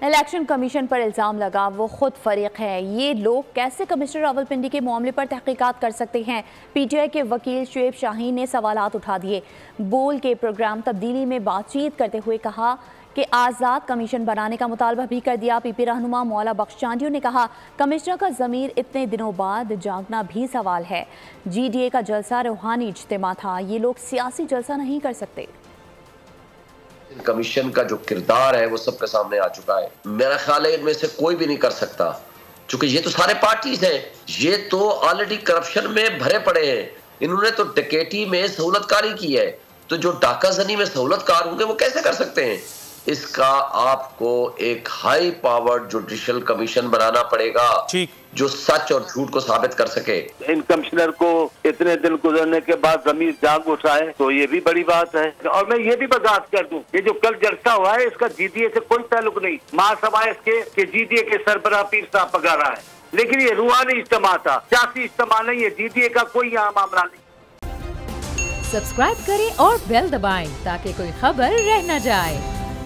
Election commission पर इल्ज़ाम लगा वो खुद फरीक है। ये लोग कैसे कमिश्नर रावलपिंडी के मामले पर तहकीकात कर सकते हैं? पीटीआई के वकील शुएब शाहीन ने सवालात उठा दिए। बोल के प्रोग्राम तब्दीली में बातचीत करते हुए कहा कि आज़ाद कमीशन बनाने का मुतालबा भी कर दिया। पीपी रहनुमा मौला बख्श चांडियों ने कहा कमिश्नर का ज़मीर इतने दिनों बाद जागना भी सवाल है। GDA का जलसा रूहानी इज्तिमा था, ये लोग सियासी जलसा नहीं कर सकते। कमीशन का जो किरदार है वो सबके सामने आ चुका है। मेरा ख्याल है इनमें से कोई भी नहीं कर सकता, क्योंकि ये तो सारे पार्टीज हैं, ये तो ऑलरेडी करप्शन में भरे पड़े हैं। इन्होंने तो डकैती में सहूलतकारी की है, तो जो डाकाजनी में सहूलतकार होंगे वो कैसे कर सकते हैं? इसका आपको एक हाई पावर्ड जुडिशियल कमीशन बनाना पड़ेगा जो सच और झूठ को साबित कर सके। इन कमिश्नर को इतने दिन गुजरने के बाद जमीर जाग उठा है तो ये भी बड़ी बात है। और मैं ये भी बर्दाश्त कर दूं, ये जो कल जलसा हुआ है इसका GDA से कोई ताल्लुक नहीं। महासभा इसके GDA के सरबराह पीर साहब पगा रहा है, लेकिन ये रूहानी इज्तिमा था, सियासी इज्तिमा नहीं है। GDA का कोई यहाँ मामला नहीं। सब्सक्राइब करें और बेल दबाएं ताकि कोई खबर रह न जाए।